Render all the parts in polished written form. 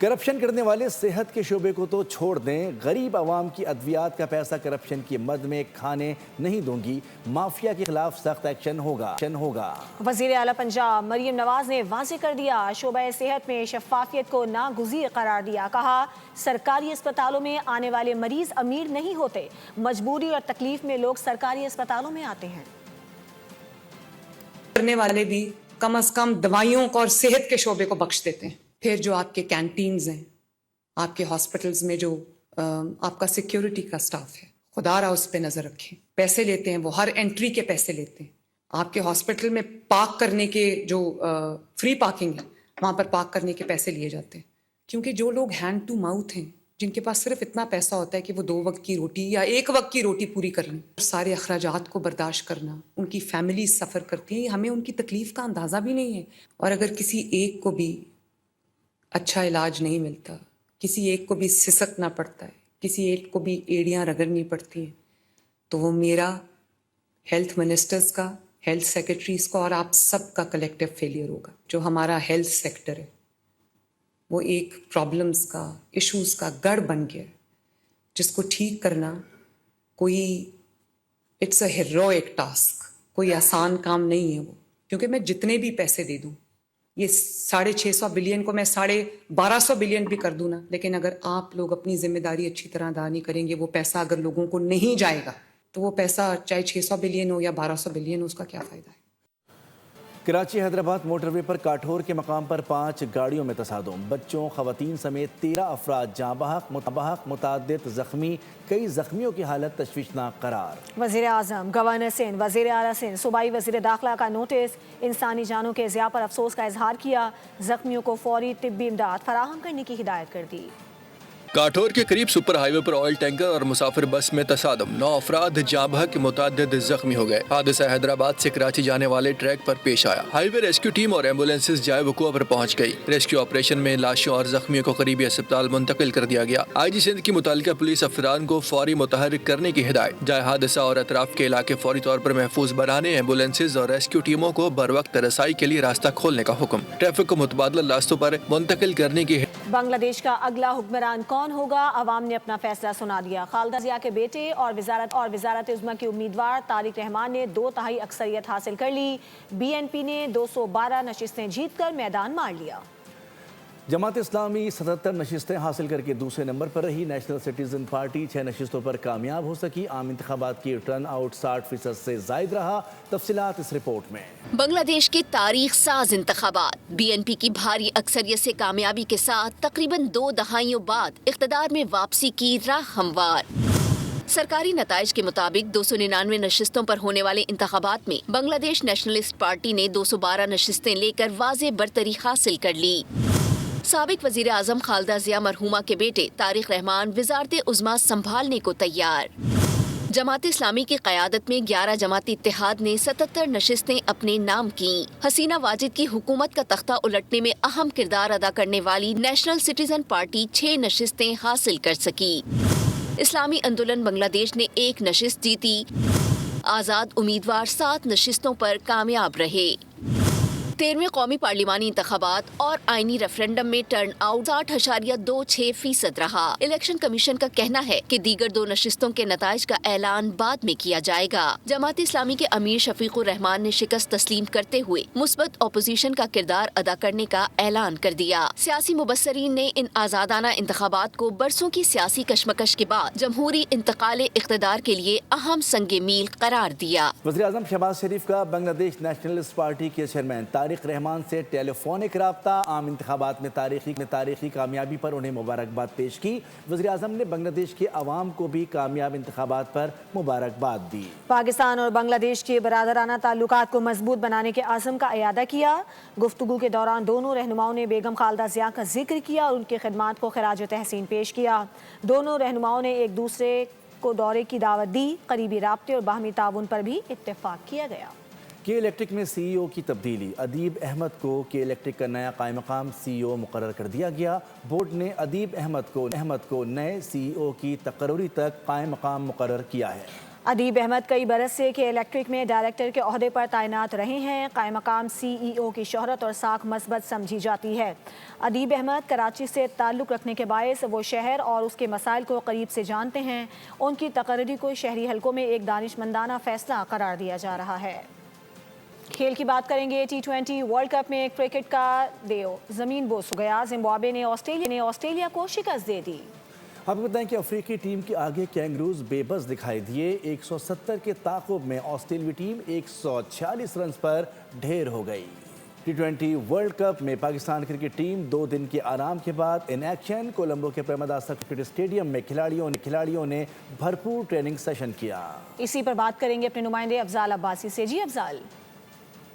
Corruption کرنے والے صحت کے شعبے کو تو چھوڑ دیں، غریب عوام کی ادویات کا پیسہ کرپشن کی مد میں کھانے نہیں دوں گی، مافیا کے خلاف سخت ایکشن ہوگا۔ وزیر اعلیٰ پنجاب مریم نواز نے واضح کر دیا، شعبہ صحت میں شفافیت کو ناگزیر قرار دیا۔ کہا سرکاری اسپتالوں میں آنے والے مریض امیر نہیں ہوتے، مجبوری اور تکلیف میں لوگ سرکاری اسپتالوں میں آتے ہیں۔ کرنے والے بھی کم از کم دوائیوں کو اور صحت کے شعبے کو بخش دیتے ہیں۔ پھر جو آپ کے کینٹینز ہیں، آپ کے ہاسپٹلز میں جو آپ کا سیکیورٹی کا سٹاف ہے، خدا را اس پہ نظر رکھیں۔ پیسے لیتے ہیں، وہ ہر انٹری کے پیسے لیتے ہیں۔ آپ کے ہاسپٹل میں پارک کرنے کے جو فری پارکنگ ہے، وہاں پر پارک کرنے کے پیسے لیے جاتے ہیں، کیونکہ جو لوگ ہینڈ ٹو ماؤتھ ہیں، جن کے پاس صرف اتنا پیسہ ہوتا ہے کہ وہ 2 وقت کی روٹی یا 1 وقت کی روٹی پوری کر لیں، سارے اخراجات کو برداشت کرنا، ان کی فیملیز سفر کرتی ہیں، ہمیں ان کی تکلیف کا اندازہ بھی نہیں ہے۔ اور اگر کسی ایک کو بھی اچھا علاج نہیں ملتا، کسی ایک کو بھی سسکنا پڑتا ہے، کسی ایک کو بھی ایڑیاں رگڑنی پڑتی ہیں، تو وہ میرا، ہیلتھ منسٹرز کا، ہیلتھ سیکرٹریز کا اور آپ سب کا کلیکٹیو فیلئر ہوگا۔ جو ہمارا ہیلتھ سیکٹر ہے وہ ایک پرابلمز کا، ایشوز کا گڑھ بن گیا ہے، جس کو ٹھیک کرنا کوئی اٹس اے ہیروئک ٹاسک، کوئی آسان کام نہیں ہے وہ، کیونکہ میں جتنے بھی پیسے دے دوں، یہ 650 بلین کو میں 1250 بلین بھی کر دوں نا، لیکن اگر آپ لوگ اپنی ذمہ داری اچھی طرح ادا نہیں کریں گے، وہ پیسہ اگر لوگوں کو نہیں جائے گا تو وہ پیسہ چاہے 600 بلین ہو یا 1200 بلین ہو، اس کا کیا فائدہ ہے۔ کراچی حیدرآباد موٹر وے پر کاٹھور کے مقام پر 5 گاڑیوں میں تصادم، بچوں خواتین سمیت 13 افراد جاں بحق، متعدد زخمی، کئی زخمیوں کی حالت تشویشناک قرار۔ وزیر اعظم، گورنر سندھ، وزیر اعلیٰ سندھ، صوبائی وزیر داخلہ کا نوٹس، انسانی جانوں کے ضیاع پر افسوس کا اظہار کیا، زخمیوں کو فوری طبی امداد فراہم کرنے کی ہدایت کر دی۔ کاٹھور کے قریب سپر ہائی وے پر آئل ٹینکر اور مسافر بس میں تصادم، 9 افراد جاں بحق، متعدد زخمی ہو گئے۔ حادثہ حیدرآباد سے کراچی جانے والے ٹریک پر پیش آیا۔ ہائی وے ریسکیو ٹیم اور ایمبولینسز جائے وقوع پر پہنچ گئی۔ ریسکیو آپریشن میں لاشوں اور زخمیوں کو قریبی اسپتال منتقل کر دیا گیا۔ آئی جی سندھ کی متعلقہ پولیس افسران کو فوری متحرک کرنے کی ہدایت، جائے حادثہ اور اطراف کے علاقے فوری طور پر محفوظ بنانے، ایمبولینسز اور ریسکیو ٹیموں کو بروقت رسائی کے لیے راستہ کھولنے کا حکم، ٹریفک کو متبادل راستوں پر منتقل کرنے کی۔ بنگلہ دیش کا اگلا حکمران کون ہوگا؟ عوام نے اپنا فیصلہ سنا دیا۔ خالدہ ضیاء کے بیٹے اور وزارت عظمیٰ کے امیدوار طارق رحمان نے 2/3 اکثریت حاصل کر لی۔ بی این پی نے 212 نشستیں جیت کر میدان مار لیا۔ جماعت اسلامی 77 نشستیں حاصل کر کے دوسرے نمبر پر رہی۔ نیشنل سٹیزن پارٹی 6 نشستوں پر کامیاب ہو سکی۔ عام انتخابات کی ٹرن آؤٹ 60% سے زائد رہا۔ تفصیلات اس رپورٹ میں۔ بنگلہ دیش کے تاریخ ساز انتخابات، بی این پی کی بھاری اکثریت سے کامیابی کے ساتھ تقریباً 2 دہائیوں بعد اقتدار میں واپسی کی راہ ہموار۔ سرکاری نتائج کے مطابق 299 نشستوں پر ہونے والے انتخابات میں بنگلہ دیش نیشنلسٹ پارٹی نے 212 نشستیں لے کر واضح برتری حاصل کر لی۔ سابق وزیر اعظم خالدہ ضیاء مرحومہ کے بیٹے طارق رحمان وزارت عظمیٰ سنبھالنے کو تیار۔ جماعت اسلامی کی قیادت میں 11 جماعتی اتحاد نے 77 نشستیں اپنے نام کیں۔ حسینہ واجد کی حکومت کا تختہ الٹنے میں اہم کردار ادا کرنے والی نیشنل سٹیزن پارٹی 6 نشستیں حاصل کر سکی۔ اسلامی اندولن بنگلہ دیش نے 1 نشست جیتی۔ آزاد امیدوار 7 نشستوں پر کامیاب رہے۔ 13ویں قومی پارلیمانی انتخابات اور آئینی ریفرنڈم میں ٹرن آؤٹ 60.26% رہا۔ الیکشن کمیشن کا کہنا ہے کہ دیگر 2 نشستوں کے نتائج کا اعلان بعد میں کیا جائے گا۔ جماعت اسلامی کے امیر شفیق الرحمان نے شکست تسلیم کرتے ہوئے مثبت اپوزیشن کا کردار ادا کرنے کا اعلان کر دیا۔ سیاسی مبصرین نے ان آزادانہ انتخابات کو برسوں کی سیاسی کشمکش کے بعد جمہوری انتقال اقتدار کے لیے اہم سنگ میل قرار دیا۔ وزیر اعظم شہباز شریف کا بنگلہ دیش نیشنلسٹ پارٹی کے چیئرمین طارق رحمان سے ٹیلی فونک رابطہ، عام انتخابات میں تاریخی کامیابی پر انہیں مبارکباد پیش کی۔ وزیر اعظم نے بنگلہ دیش کے عوام کو بھی کامیاب انتخابات پر مبارکباد دی۔ پاکستان اور بنگلہ دیش کے برادرانہ تعلقات کو مضبوط بنانے کے عزم کا اعادہ کیا۔ گفتگو کے دوران دونوں رہنماؤں نے بیگم خالدہ ضیاء کا ذکر کیا اور ان کی خدمات کو خراج تحسین پیش کیا۔ دونوں رہنماؤں نے ایک دوسرے کو دورے کی دعوت دی۔ قریبی رابطے اور باہمی تعاون پر بھی اتفاق کیا گیا۔ کے الیکٹرک میں سی ای او کی تبدیلی، ادیب احمد کو کے الیکٹرک کا نیا قائم مقام سی ای او مقرر کر دیا گیا۔ بورڈ نے ادیب احمد کو نئے سی ای او کی تقرری تک قائم مقام مقرر کیا ہے۔ ادیب احمد کئی برس سے کے الیکٹرک میں ڈائریکٹر کے عہدے پر تعینات رہے ہیں. قائم مقام CEO کی شہرت اور ساکھ مثبت سمجھی جاتی ہے. ادیب احمد کراچی سے تعلق رکھنے کے باعث وہ شہر اور اس کے مسائل کو قریب سے جانتے ہیں. ان کی تقرری کو شہری حلقوں میں ایک دانشمندانہ فیصلہ قرار دیا جا رہا ہے. کھیل کی بات کریں گے. T20 ورلڈ کپ میں کرکٹ کا دیو زمین بوس ہو گیا. زمبابوے نے آسٹریلیا کو شکست دے دی. آپ کو بتائیں کہ افریقی ٹیم کے آگے کینگروز بے بس دکھائی دیے. 170 کے تعاقب میں آسٹریلوی ٹیم 146 رنز پر ڈھیر ہو گئی. T20 ورلڈ کپ میں پاکستان کرکٹ ٹیم 2 دن کے آرام کے بعد ان ایکشن. کولمبو کے پریماداسا کرکٹ اسٹیڈیم میں کھلاڑیوں نے بھرپور ٹریننگ سیشن کیا. اسی پر بات کریں گے اپنے نمائندے افضال عباسی سے. جی افضال.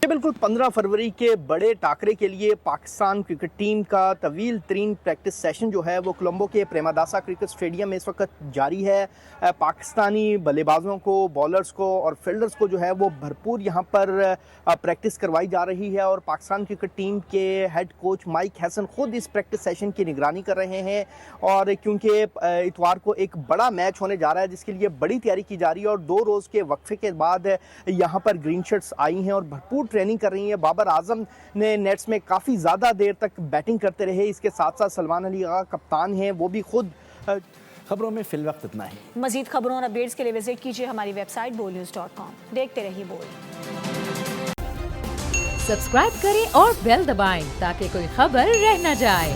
بالکل 15 فروری کے بڑے ٹاکرے کے لیے پاکستان کرکٹ ٹیم کا طویل ترین پریکٹس سیشن جو ہے وہ کولمبو کے پریماداسا کرکٹ اسٹیڈیم میں اس وقت جاری ہے. پاکستانی بلے بازوں کو، بولرز کو اور فیلڈرز کو جو ہے وہ بھرپور یہاں پر پریکٹس کروائی جا رہی ہے. اور پاکستان کرکٹ ٹیم کے ہیڈ کوچ مائک ہیسن خود اس پریکٹس سیشن کی نگرانی کر رہے ہیں. اور کیونکہ اتوار کو ایک بڑا میچ ہونے جا رہا ہے جس کے لیے بڑی تیاری کی جا رہی ہے اور 2 روز کے وقفے کے بعد یہاں پر گرین شرٹس آئی ہیں اور بھرپور ٹریننگ کر رہی ہیں. بابر اعظم نے نیٹس میں کافی زیادہ دیر تک بیٹنگ کرتے رہے. اس کے ساتھ ساتھ سلمان علی آغا کپتان ہیں، وہ بھی خود. خبروں میں فی الوقت اتنا ہی. مزید خبروں اور اپڈیٹس کے لیے وزٹ کیجیے ہماری ویب سائٹ bolnews.com. دیکھتے رہیے بول. سبسکرائب کریں اور بیل دبائیں تاکہ کوئی خبر رہ نہ جائے.